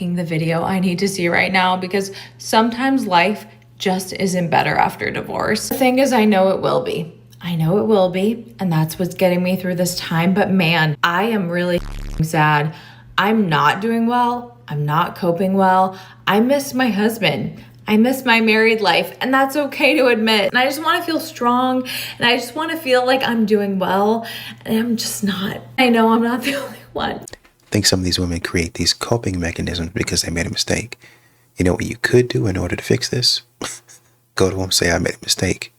the video I need to see right now, because sometimes life just isn't better after divorce. The thing is, I know it will be. I know it will be, and that's what's getting me through this time. But man, I am really sad. I'm not doing well. I'm not coping well. I miss my husband. I miss my married life, and that's okay to admit. And I just want to feel strong, and I just want to feel like I'm doing well, and I'm just not. I know I'm not the only one. I think some of these women create these coping mechanisms because they made a mistake. You know what you could do in order to fix this? Go to them, say I made a mistake,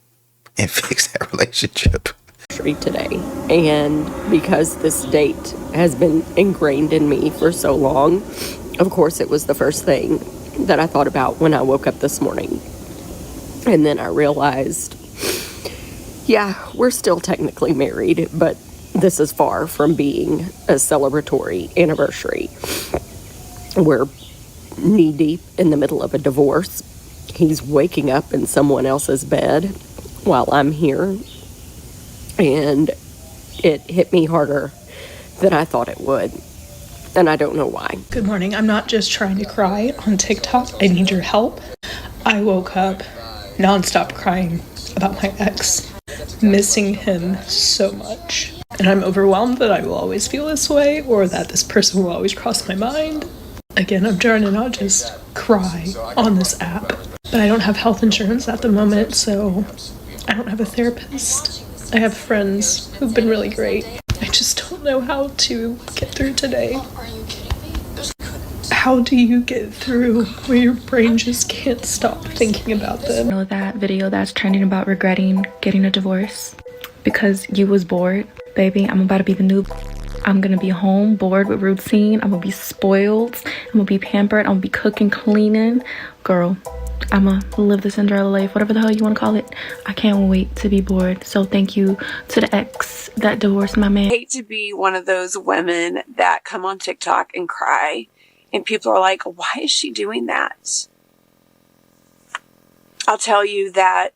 and fix that relationship. Today, and because this date has been ingrained in me for so long, of course it was the first thing that I thought about when I woke up this morning. And then I realized, yeah, we're still technically married, but this is far from being a celebratory anniversary. We're knee deep in the middle of a divorce. He's waking up in someone else's bed while I'm here, and it hit me harder than I thought it would. And I don't know why. Good morning. I'm not just trying to cry on TikTok. I need your help. I woke up nonstop crying about my ex, missing him so much. And I'm overwhelmed that I will always feel this way, or that this person will always cross my mind. Again, I'm trying to not just cry on this app. But I don't have health insurance at the moment, so I don't have a therapist. I have friends who've been really great. I just don't know how to get through today. How do you get through where your brain just can't stop thinking about them? You know that video that's trending about regretting getting a divorce because you was bored? Baby, I'm about to be the new. I'm gonna be home, bored with routine. I'm gonna be spoiled. I'm gonna be pampered. I'm gonna be cooking, cleaning. Girl, I'm gonna live the Cinderella life, whatever the hell you want to call it. I can't wait to be bored. So thank you to the ex that divorced my man. I hate to be one of those women that come on TikTok and cry, and people are like, why is she doing that? I'll tell you that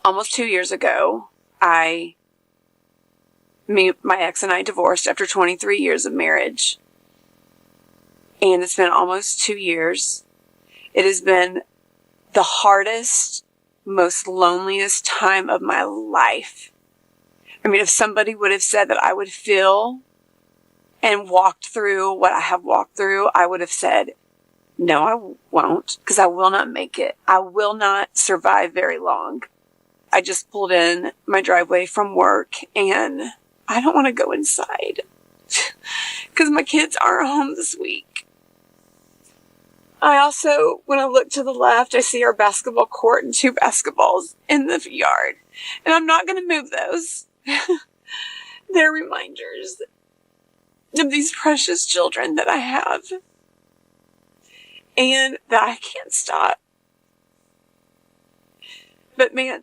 almost 2 years ago, my ex and I divorced after 23 years of marriage. And it's been almost 2 years. It has been the hardest, most loneliest time of my life. I mean, if somebody would have said that I would feel and walked through what I have walked through, I would have said, no, I won't, because I will not make it. I will not survive very long. I just pulled in my driveway from work, and I don't want to go inside because my kids aren't home this week. I also, when I look to the left, I see our basketball court and 2 basketballs in the yard. And I'm not going to move those. They're reminders of these precious children that I have. And that I can't stop. But man,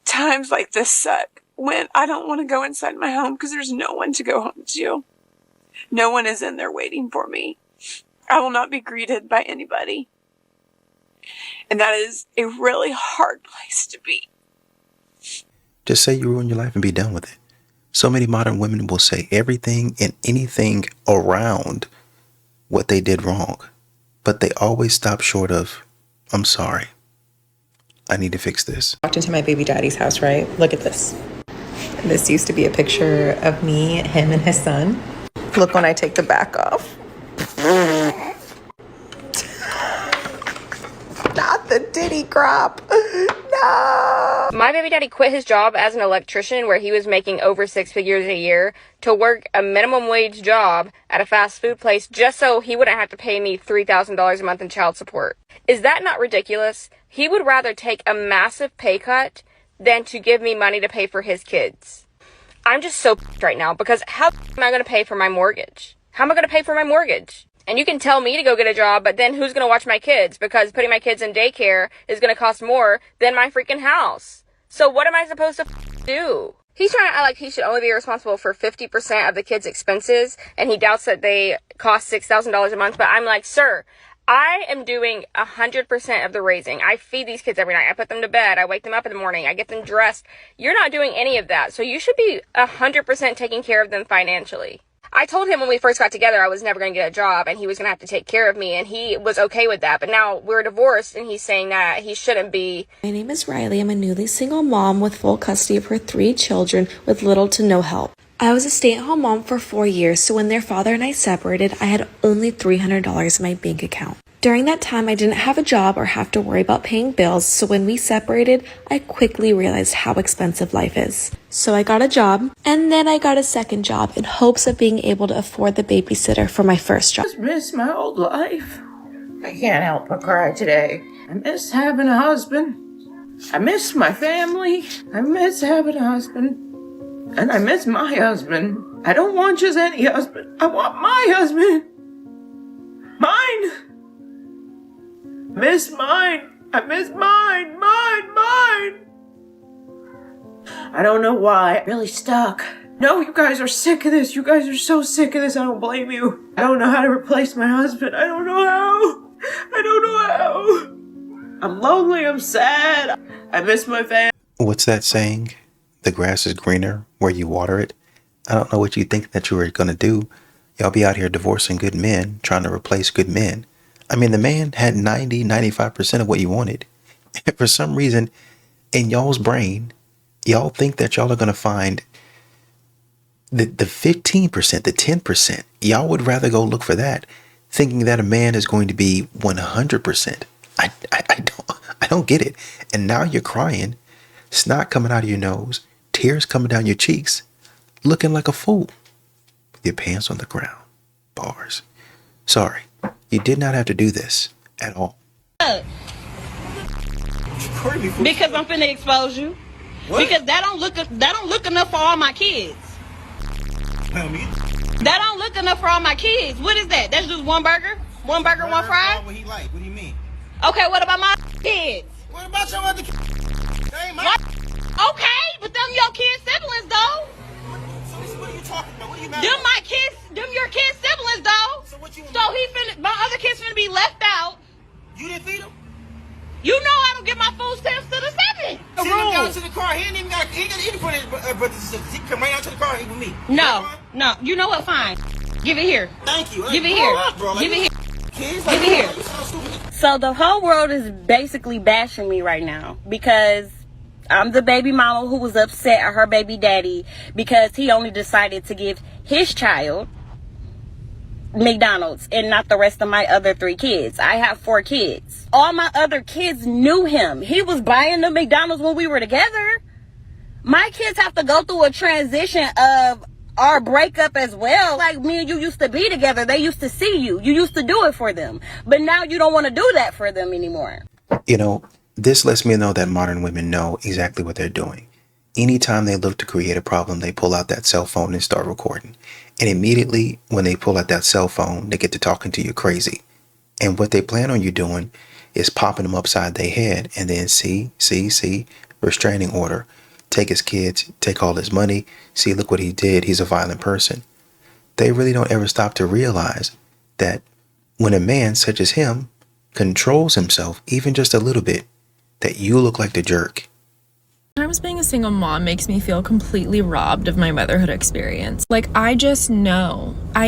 times like this suck when I don't want to go inside my home because there's no one to go home to. No one is in there waiting for me. I will not be greeted by anybody. And that is a really hard place to be. Just say you ruined your life and be done with it. So many modern women will say everything and anything around what they did wrong, but they always stop short of, I'm sorry. I need to fix this. Walked into my baby daddy's house, right? Look at this. This used to be a picture of me, him, and his son. Look when I take the back off. Not the titty crop. No. My baby daddy quit his job as an electrician where he was making over 6 figures a year to work a minimum wage job at a fast food place just so he wouldn't have to pay me $3,000 a month in child support. Is that not ridiculous? He would rather take a massive pay cut than to give me money to pay for his kids. I'm just so right now because how am I going to pay for my mortgage? How am I going to pay for my mortgage? And you can tell me to go get a job, but then who's going to watch my kids? Because putting my kids in daycare is going to cost more than my freaking house. So what am I supposed to do? He's trying to act like he should only be responsible for 50% of the kids' expenses, and he doubts that they cost $6,000 a month. But I'm like, sir, I am doing 100% of the raising. I feed these kids every night. I put them to bed. I wake them up in the morning. I get them dressed. You're not doing any of that. So you should be 100% taking care of them financially. I told him when we first got together I was never going to get a job and he was going to have to take care of me, and he was okay with that. But now we're divorced and he's saying that he shouldn't be. My name is Riley. I'm a newly single mom with full custody of her 3 children with little to no help. I was a stay-at-home mom for 4 years, so when their father and I separated, I had only $300 in my bank account. During that time, I didn't have a job or have to worry about paying bills, so when we separated, I quickly realized how expensive life is. So I got a job, and then I got a second job in hopes of being able to afford the babysitter for my first job. I just miss my old life. I can't help but cry today. I miss having a husband. I miss my family. I miss having a husband. And I miss my husband. I don't want just any husband. I want my husband. Mine. Miss mine. I miss mine. Mine. I don't know why. I'm really stuck. No, you guys are sick of this. You guys are so sick of this. I don't blame you. I don't know how to replace my husband. I don't know how. I'm lonely. I'm sad. I miss my family. What's that saying? The grass is greener where you water it. I don't know what you think that you were going to do. Y'all be out here divorcing good men, trying to replace good men. I mean, the man had 95% of what you wanted. And for some reason, in y'all's brain, y'all think that y'all are going to find the 15%, the 10%. Y'all would rather go look for that, thinking that a man is going to be 100%. I don't get it. And now you're crying, snot coming out of your nose, tears coming down your cheeks, looking like a fool with your pants on the ground. Bars. Sorry, you did not have to do this at all. Because I'm finna expose you. What? Because that don't look enough for all my kids. That don't look enough for all my kids. What is that? That's just one burger? One burger, one fry? What he like? What do you mean? Okay, what about my kids? What about your other kids? They ain't my... Okay, but them your kids' siblings, though. What are you talking about? What are you mad Them my kids, them your kids' siblings, though. So what you... My other kids finna be left out. You didn't feed them? You know I don't get my food stamps to the 7th. Send him down to the car. He ain't even got... He didn't put his brother. He come right out to the car and eat with me. No. You know what? Fine. Give it here. Thank you. Give it here. Give it here. Give it here. So the whole world is basically bashing me right now because I'm the baby mama who was upset at her baby daddy because he only decided to give his child McDonald's and not the rest of my other 3 kids. I have 4 kids. All my other kids knew him. He was buying the McDonald's when we were together. My kids have to go through a transition of our breakup as well. Like me and you used to be together. They used to see you. You used to do it for them. But now you don't want to do that for them anymore. You know, this lets me know that modern women know exactly what they're doing. Anytime they look to create a problem, they pull out that cell phone and start recording. And immediately when they pull out that cell phone, they get to talking to you crazy. And what they plan on you doing is popping them upside their head and then see, restraining order. Take his kids, take all his money. See, look what he did. He's a violent person. They really don't ever stop to realize that when a man such as him controls himself even just a little bit, that you look like the jerk. Sometimes being a single mom makes me feel completely robbed of my motherhood experience. Like, I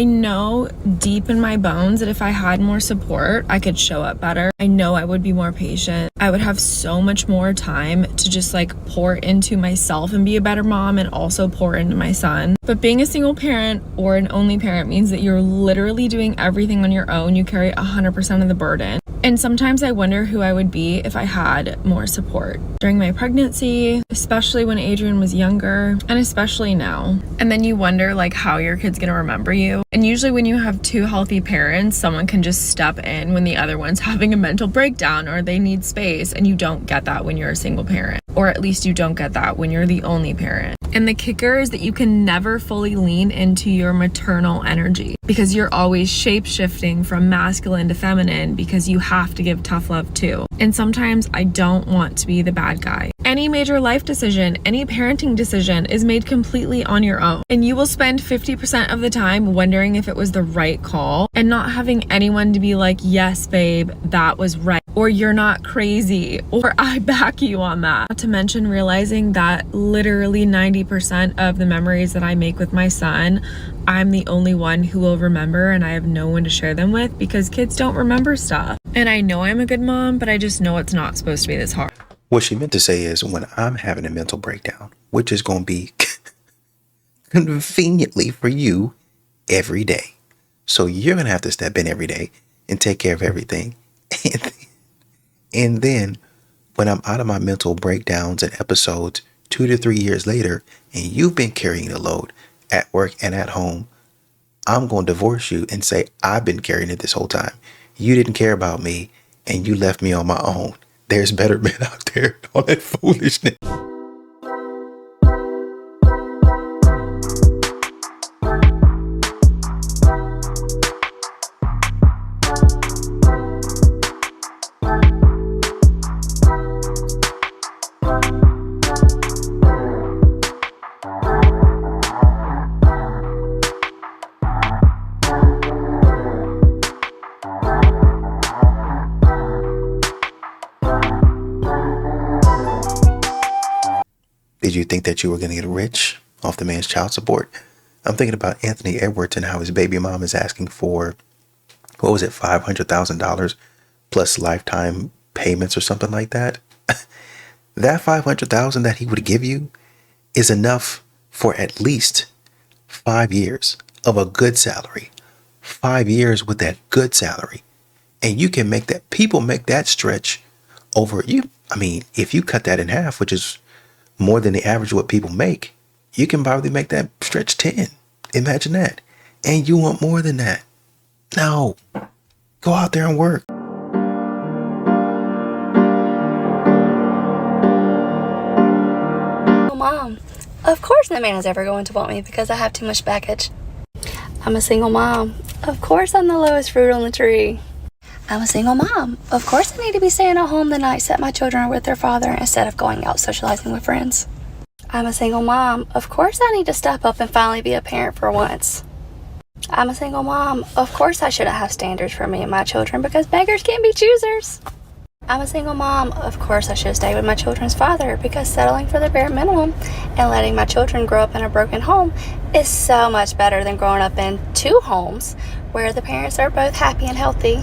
know deep in my bones that if I had more support, I could show up better. I know I would be more patient. I would have so much more time to just like pour into myself and be a better mom and also pour into my son. But being a single parent or an only parent means that you're literally doing everything on your own. You carry 100% of the burden. And sometimes I wonder who I would be if I had more support. During my pregnancy, especially when Adrian was younger, and especially now. And then you wonder like how your kid's gonna remember you. And usually when you have 2 healthy parents, someone can just step in when the other one's having a mental breakdown or they need space, and you don't get that when you're a single parent. Or at least you don't get that when you're the only parent. And the kicker is that you can never fully lean into your maternal energy because you're always shape-shifting from masculine to feminine because you have to give tough love too. And sometimes I don't want to be the bad guy. Any major life decision, any parenting decision is made completely on your own. And you will spend 50% of the time wondering if it was the right call and not having anyone to be like, yes, babe, that was right. or you're not crazy, or I back you on that. Not to mention realizing that literally 90% of the memories that I make with my son, I'm the only one who will remember, and I have no one to share them with because kids don't remember stuff. And I know I'm a good mom, but I just know it's not supposed to be this hard. What she meant to say is, when I'm having a mental breakdown, which is going to be conveniently for you every day. So you're going to have to step in every day and take care of everything. And then when I'm out of my mental breakdowns and episodes 2 to 3 years later, and you've been carrying the load at work and at home, I'm going to divorce you and say, I've been carrying it this whole time. You didn't care about me and you left me on my own. There's better men out there. All that foolishness. Did you think that you were going to get rich off the man's child support? I'm thinking about Anthony Edwards and how his baby mom is asking for, what was it, $500,000 plus lifetime payments or something like that. That $500,000 that he would give you is enough for at least 5 years of a good salary. 5 years with that good salary. And you can make that, people make that stretch over you. I mean, if you cut that in half, which is more than the average of what people make, you can probably make that stretch 10. Imagine that. And you want more than that. No. Go out there and work. Oh, Mom, of course no man is ever going to want me because I have too much baggage. I'm a single mom. Of course I'm the lowest fruit on the tree. I'm a single mom. Of course I need to be staying at home the nights that my children are with their father instead of going out socializing with friends. I'm a single mom. Of course I need to step up and finally be a parent for once. I'm a single mom. Of course I shouldn't have standards for me and my children because beggars can't be choosers. I'm a single mom. Of course I should stay with my children's father because settling for the bare minimum and letting my children grow up in a broken home is so much better than growing up in 2 homes where the parents are both happy and healthy.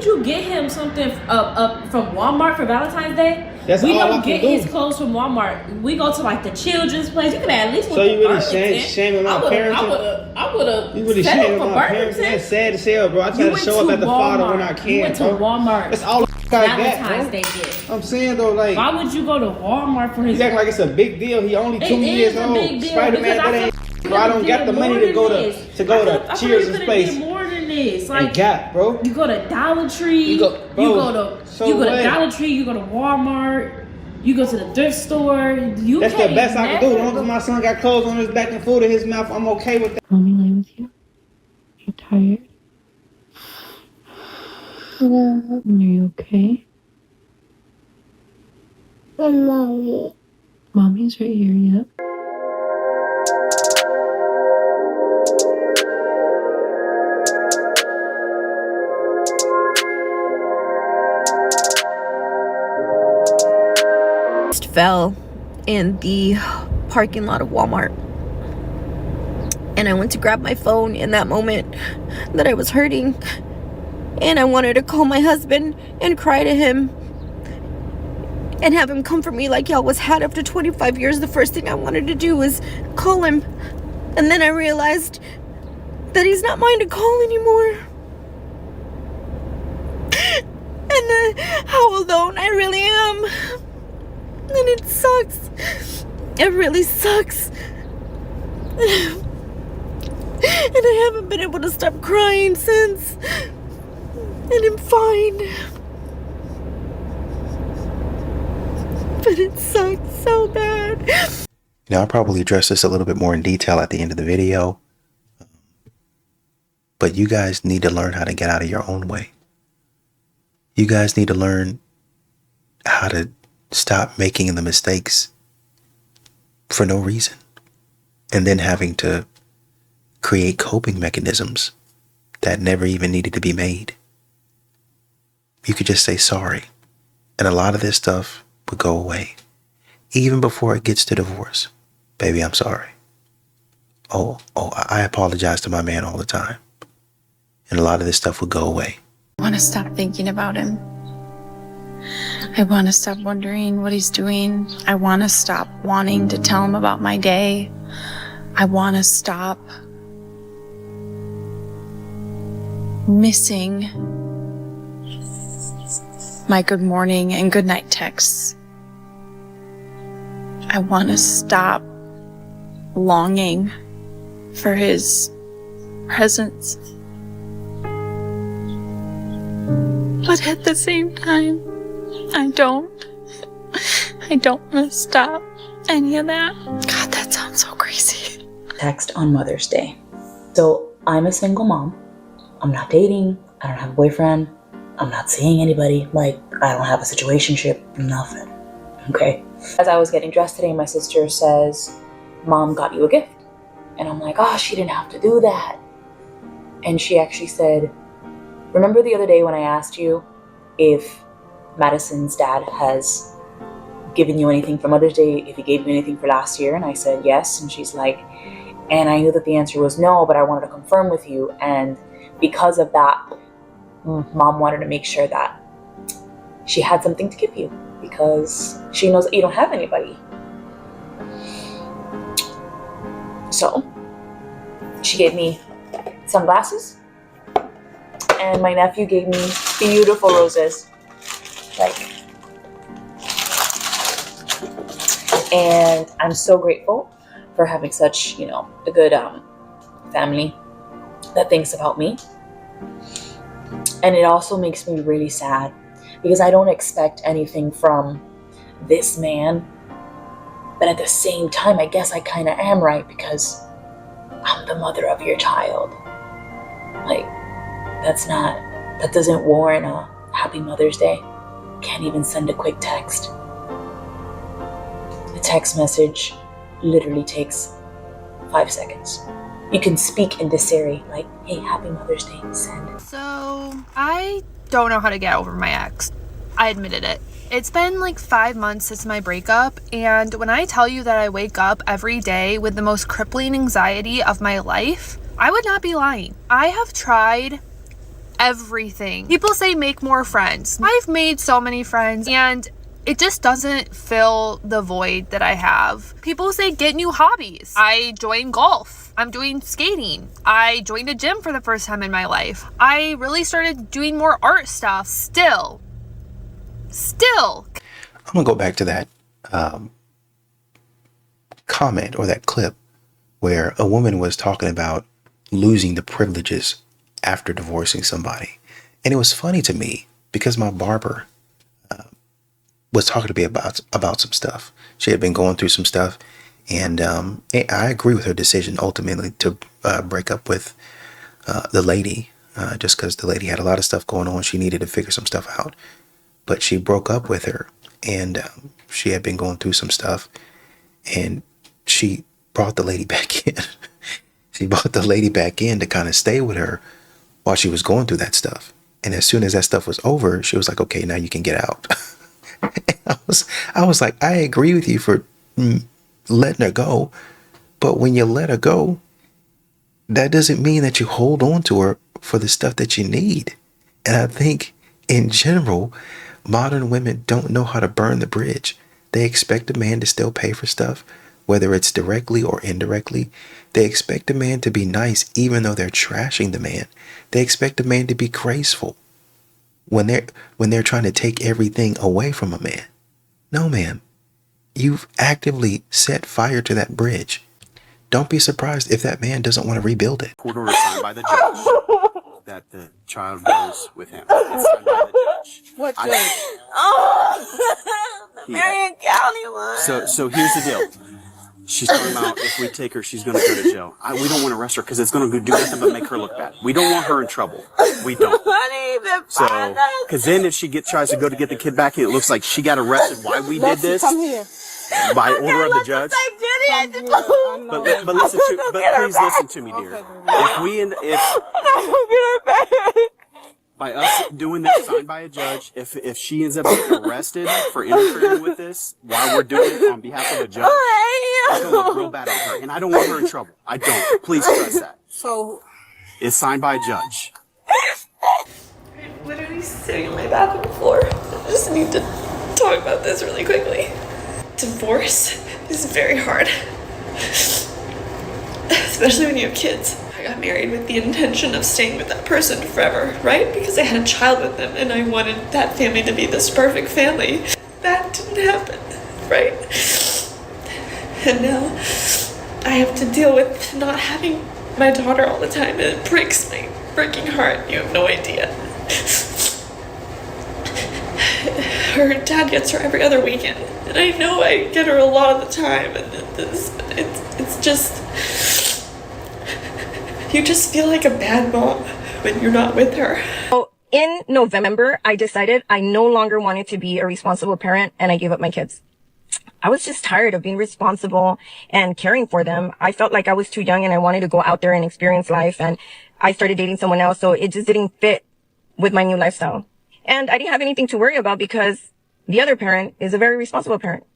You get him something from Walmart for Valentine's Day. We don't get his clothes from Walmart. We go to like the children's place. You could at least. So you really shaming my parents? I would have. You really shaming my parents? That's sad as hell, bro. I try to show up at the father when I can. You went to Walmart. That's all I got, Day gift. I'm saying though, like, why would you go to Walmart for his? You act like it's a big deal. He only 2 years old. Spider-Man, that ain't. Bro, I don't got the money to go to Cheers' place. Like, bro. You go to Dollar Tree. You go to Dollar Tree. You go to Walmart. You go to the thrift store. That's the best I can do. As long as my son got clothes on his back and food in his mouth, I'm okay with that. Mommy lay with you? You're tired? No. Are you okay? Mommy. Mommy's right here, yep. Fell in the parking lot of Walmart, and I went to grab my phone in that moment that I was hurting, and I wanted to call my husband and cry to him and have him comfort me like he always had after 25 years. The first thing I wanted to do was call him, and then I realized that he's not mine to call anymore, and how alone I really am. And it sucks. It really sucks. And I haven't been able to stop crying since. And I'm fine. But it sucks so bad. Now, I'll probably address this a little bit more in detail at the end of the video. But you guys need to learn how to get out of your own way. You guys need to learn how to Stop making the mistakes for no reason and then having to create coping mechanisms that never even needed to be made. You could just say sorry, and a lot of this stuff would go away. Even before it gets to divorce. Baby, I'm sorry. I apologize to my man all the time. And a lot of this stuff would go away. I want to stop thinking about him. I want to stop wondering what he's doing. I want to stop wanting to tell him about my day. I want to stop missing my good morning and good night texts. I want to stop longing for his presence. But at the same time, I don't want to stop any of that. God, that sounds so crazy. Text on Mother's Day. So I'm a single mom. I'm not dating. I don't have a boyfriend. I'm not seeing anybody. Like, I don't have a situationship. Nothing. Okay. As I was getting dressed today, my sister says, Mom got you a gift. And I'm like, oh, she didn't have to do that. And she actually said, remember the other day when I asked you if Madison's dad has given you anything for Mother's Day, if he gave you anything for last year? And I said yes. And she's like, and I knew that the answer was no, but I wanted to confirm with you. And because of that, Mom wanted to make sure that she had something to give you because she knows that you don't have anybody. So she gave me sunglasses, and my nephew gave me beautiful roses. And I'm so grateful for having such, a good family that thinks about me. And it also makes me really sad because I don't expect anything from this man. But at the same time, I guess I kind of am, right? Because I'm the mother of your child. That doesn't warrant a happy Mother's Day. Can't even send a quick text. A text message literally takes 5 seconds. You can speak in this Siri, like, hey, happy Mother's Day, send. So, I don't know how to get over my ex. I admitted it. It's been like 5 months since my breakup, and when I tell you that I wake up every day with the most crippling anxiety of my life, I would not be lying. I have tried everything. People say make more friends. I've made so many friends, and it just doesn't fill the void that I have. People say get new hobbies. I joined golf. I'm doing skating. I joined a gym for the first time in my life. I really started doing more art stuff. Still. I'm going to go back to that comment or that clip where a woman was talking about losing the privileges after divorcing somebody. And it was funny to me because my barber was talking to me about some stuff. She had been going through some stuff, and I agree with her decision ultimately to break up with the lady, just because the lady had a lot of stuff going on. She needed to figure some stuff out. But she broke up with her, and she had been going through some stuff, and she brought the lady back in. She brought the lady back in to kind of stay with her while she was going through that stuff. And as soon as that stuff was over, she was like, okay, now you can get out. I was like, I agree with you for letting her go. But when you let her go, that doesn't mean that you hold on to her for the stuff that you need. And I think in general, modern women don't know how to burn the bridge. They expect a man to still pay for stuff, whether it's directly or indirectly. They expect a man to be nice even though they're trashing the man. They expect a man to be graceful when they're trying to take everything away from a man. No, ma'am. You've actively set fire to that bridge. Don't be surprised if that man doesn't want to rebuild it. Court order signed by the judge that the child goes with him. It's signed by the judge. What judge? The Marion County one. So here's the deal. She's talking about if we take her, she's going to go to jail. We don't want to arrest her because it's going to do nothing but make her look bad. We don't want her in trouble. We don't. So, because then if she tries to go to get the kid back and it looks like she got arrested, why we did this? By order of the judge. But listen to, but please listen to me, dear. By us doing this signed by a judge, if she ends up getting arrested for interfering with this while we're doing it on behalf of a judge, it's gonna look real bad on her, and I don't want her in trouble. I don't. Please trust that. So it's signed by a judge. I'm literally sitting on my bathroom floor. I just need to talk about this really quickly. Divorce is very hard, especially when you have kids. I got married with the intention of staying with that person forever, right? Because I had a child with them and I wanted that family to be this perfect family. That didn't happen, right? And now I have to deal with not having my daughter all the time, and it breaks my freaking heart. You have no idea. Her dad gets her every other weekend, and I know I get her a lot of the time, and it's just, you just feel like a bad mom when you're not with her. So in November, I decided I no longer wanted to be a responsible parent, and I gave up my kids. I was just tired of being responsible and caring for them. I felt like I was too young and I wanted to go out there and experience life, and I started dating someone else, so it just didn't fit with my new lifestyle. And I didn't have anything to worry about because the other parent is a very responsible parent.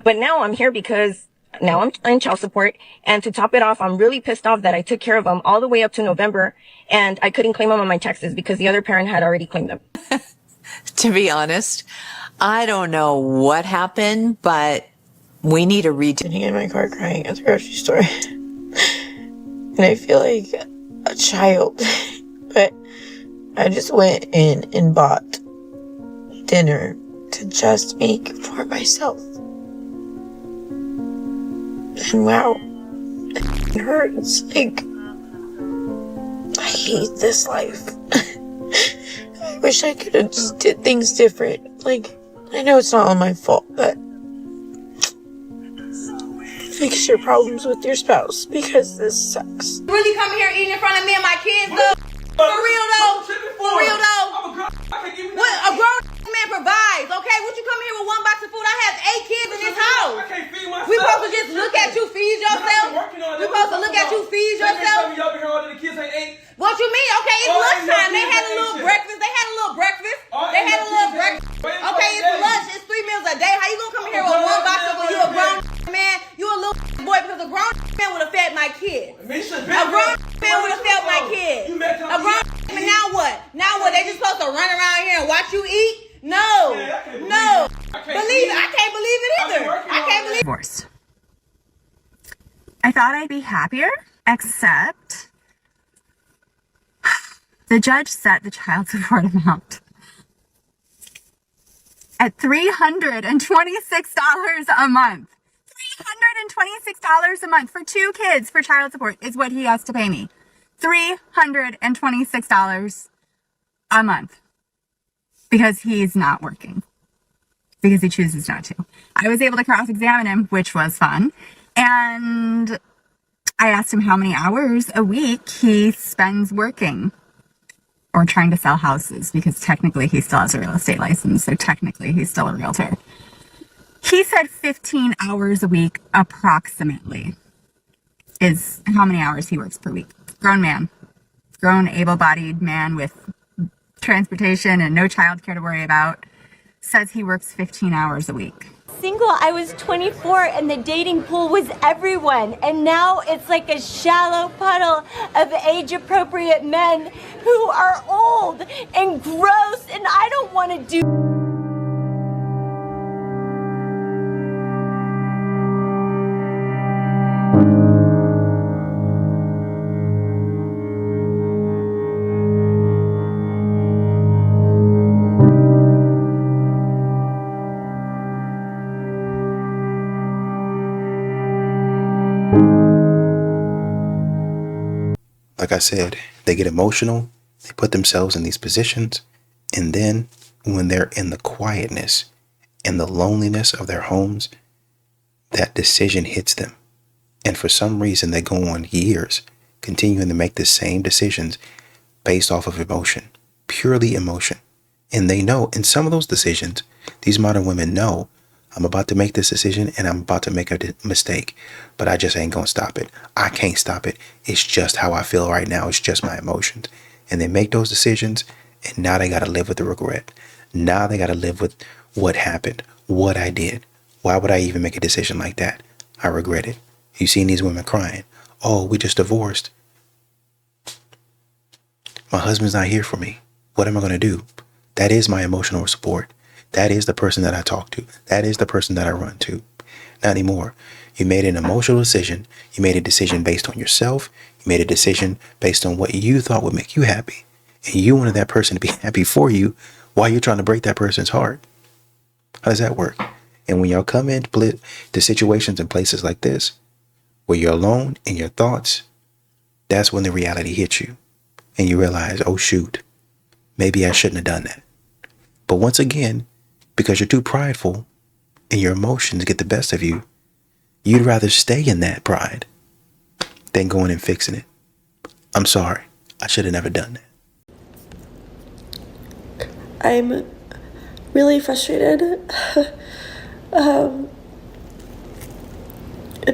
But now I'm here because now I'm in child support, and to top it off, I'm really pissed off that I took care of them all the way up to November and I couldn't claim them on my taxes because the other parent had already claimed them. To be honest, I don't know what happened, but we need a redo. Sitting in my car crying at the grocery store. And I feel like a child. But I just went in and bought dinner to just make for myself. And wow, it hurts. Like, I hate this life. I wish I could have just did things different. Like, I know it's not all my fault, but fix your problems with your spouse, because this sucks. You really come here eating in front of me and my kids, though? For real, though? For real, though? What a grown man provides, okay? What you come here with one box of food? I have 8 kids in this house. I can't feed myself. We supposed to just look at you feed yourself? We supposed to look at you feed yourself? Y'all been here all day, the kids ain't ate. What you mean? Okay, it's lunchtime. They had a little breakfast. They had a little breakfast. Okay, it's lunch. It's 3 meals a day. How you gonna come here with one box of food? You a grown man. You a little boy, because a grown man would have fed my kid. A grown man would have fed my kid. A grown man, now what? Now what? They just supposed to run around here and watch you eat? No. No. Believe it. I can't believe it either. I can't believe it. Divorced. I thought I'd be happier, except the judge set the child support amount at $326 a month. $326 a month for 2 kids for child support is what he has to pay me. $326 a month. Because he's not working. Because he chooses not to. I was able to cross-examine him, which was fun. And I asked him how many hours a week he spends working or trying to sell houses, because technically he still has a real estate license, so technically he's still a realtor. He said 15 hours a week, approximately, is how many hours he works per week. Grown man. Grown, able-bodied man with transportation and no childcare to worry about, says he works 15 hours a week. Single, I was 24 and the dating pool was everyone. And now it's like a shallow puddle of age-appropriate men who are old and gross, and I don't want to do. Like I said, they get emotional, they put themselves in these positions, and then when they're in the quietness and the loneliness of their homes, that decision hits them. And for some reason, they go on years continuing to make the same decisions based off of emotion, purely emotion. And they know in some of those decisions, these modern women know, I'm about to make this decision and I'm about to make a mistake, but I just ain't going to stop it. I can't stop it. It's just how I feel right now. It's just my emotions. And they make those decisions, and now they got to live with the regret. Now they got to live with what happened, what I did. Why would I even make a decision like that? I regret it. You seen these women crying. Oh, we just divorced. My husband's not here for me. What am I going to do? That is my emotional support. That is the person that I talk to. That is the person that I run to. Not anymore. You made an emotional decision. You made a decision based on yourself. You made a decision based on what you thought would make you happy. And you wanted that person to be happy for you while you're trying to break that person's heart. How does that work? And when y'all come into situations and places like this, where you're alone in your thoughts, that's when the reality hits you. And you realize, oh shoot, maybe I shouldn't have done that. But once again, because you're too prideful and your emotions get the best of you, you'd rather stay in that pride than going and fixing it. I'm sorry. I should have never done that. I'm really frustrated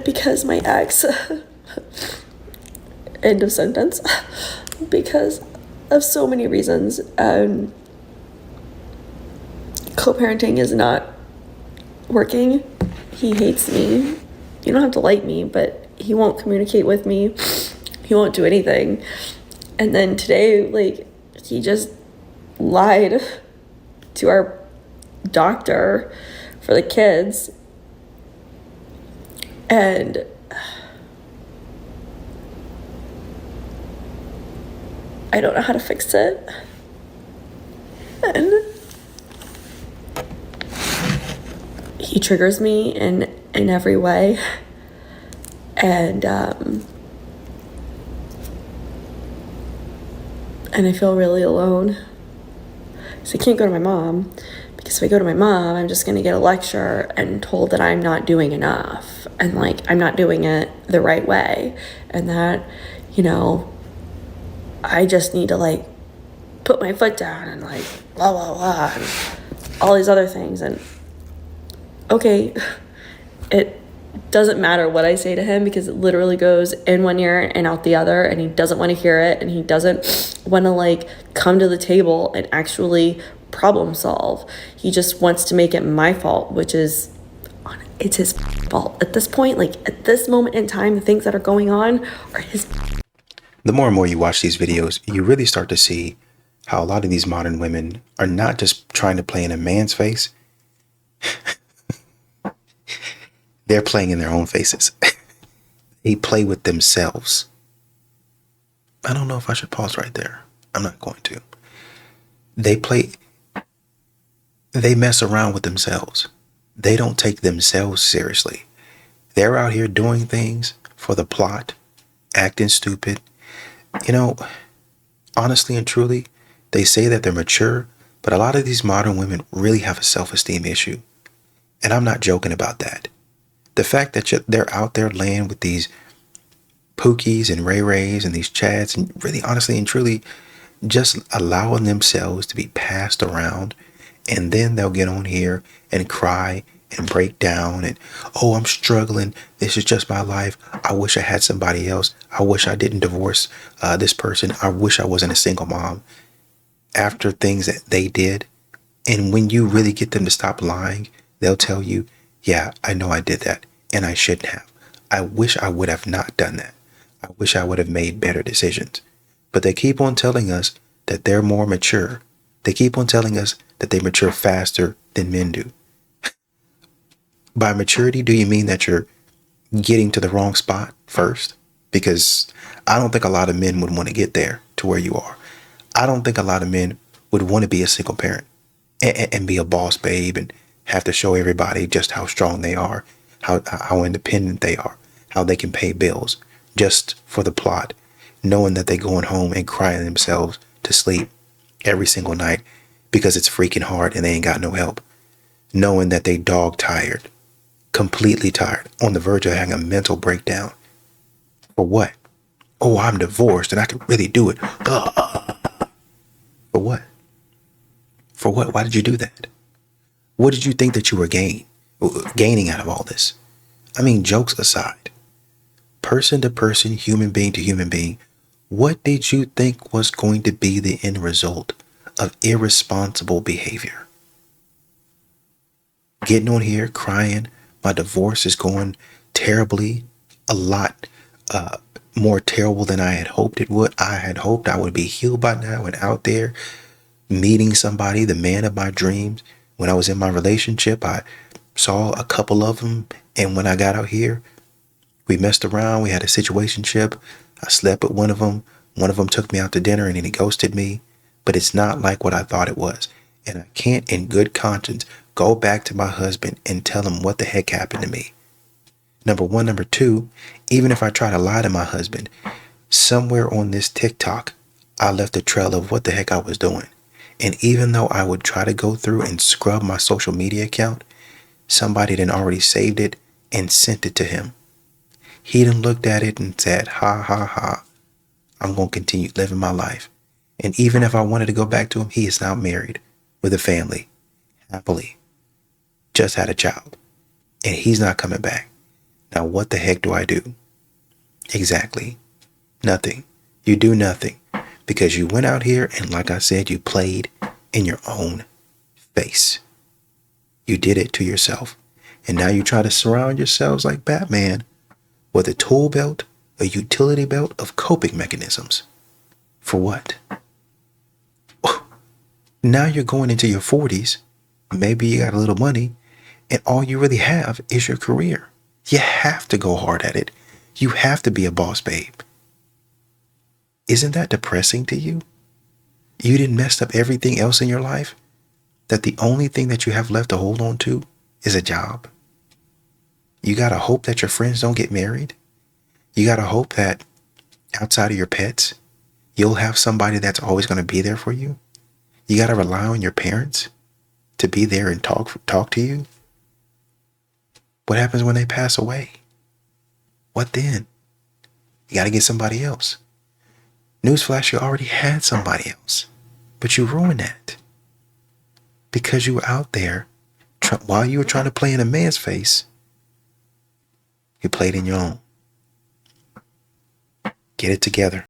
because my ex, end of sentence, because of so many reasons. Co-parenting is not working. He hates me. You don't have to like me, but he won't communicate with me. He won't do anything. And then today, like, he just lied to our doctor for the kids. And I don't know how to fix it. And he triggers me in every way. And I feel really alone. So I can't go to my mom, because if I go to my mom, I'm just going to get a lecture and told that I'm not doing enough, and like I'm not doing it the right way, and that, you know, I just need to like put my foot down and like blah blah blah and all these other things. And okay, it doesn't matter what I say to him, because it literally goes in one ear and out the other, and he doesn't want to hear it, and he doesn't want to like come to the table and actually problem solve. He just wants to make it my fault, which is, it's his fault at this point. Like at this moment in time, the things that are going on are his. The more and more you watch these videos, you really start to see how a lot of these modern women are not just trying to play in a man's face. They're playing in their own faces. They play with themselves. I don't know if I should pause right there. I'm not going to. They mess around with themselves. They don't take themselves seriously. They're out here doing things for the plot, acting stupid. You know, honestly and truly, they say that they're mature, but a lot of these modern women really have a self-esteem issue. And I'm not joking about that. The fact that they're out there laying with these Pookies and Ray Rays and these Chads, and really honestly and truly just allowing themselves to be passed around, and then they'll get on here and cry and break down and, oh, I'm struggling. This is just my life. I wish I had somebody else. I wish I didn't divorce this person. I wish I wasn't a single mom. After things that they did. And when you really get them to stop lying, they'll tell you, yeah, I know I did that and I shouldn't have. I wish I would have not done that. I wish I would have made better decisions. But they keep on telling us that they're more mature. They keep on telling us that they mature faster than men do. By maturity, do you mean that you're getting to the wrong spot first? Because I don't think a lot of men would want to get there to where you are. I don't think a lot of men would want to be a single parent and be a boss babe and have to show everybody just how strong they are, how independent they are, how they can pay bills just for the plot, knowing that they're going home and crying themselves to sleep every single night because it's freaking hard and they ain't got no help, knowing that they dog tired, completely tired, on the verge of having a mental breakdown For what? Oh, I'm divorced and I can really do it. For what? For what? Why did you do that? What did you think that you were gaining out of all this? I mean, jokes aside, person to person, human being to human being, what did you think was going to be the end result of irresponsible behavior? Getting on here crying, my divorce is going terribly, a lot more terrible than I had hoped it would. I had hoped I would be healed by now and out there meeting somebody, the man of my dreams. When I was in my relationship, I saw a couple of them, and when I got out here, we messed around. We had a situationship. I slept with one of them. One of them took me out to dinner and then he ghosted me. But it's not like what I thought it was. And I can't in good conscience go back to my husband and tell him what the heck happened to me. Number one. Number two, even if I try to lie to my husband, somewhere on this TikTok, I left a trail of what the heck I was doing. And even though I would try to go through and scrub my social media account, somebody then already saved it and sent it to him. He then looked at it and said, ha, ha, ha, I'm going to continue living my life. And even if I wanted to go back to him, he is now married with a family, happily, just had a child, and he's not coming back. Now, what the heck do I do? Exactly. Nothing. You do nothing because you went out here and, like I said, you played in your own face. You did it to yourself. And now you try to surround yourselves like Batman with a tool belt, a utility belt of coping mechanisms. For what? Now you're going into your 40s. Maybe you got a little money, and all you really have is your career. You have to go hard at it. You have to be a boss babe. Isn't that depressing to you? You didn't mess up everything else in your life? That the only thing that you have left to hold on to is a job? You gotta hope that your friends don't get married? You gotta hope that outside of your pets, you'll have somebody that's always gonna be there for you? You gotta rely on your parents to be there and talk to you? What happens when they pass away? What then? You gotta get somebody else. Newsflash, you already had somebody else, but you ruined that because you were out there while you were trying to play in a man's face. You played in your own. Get it together.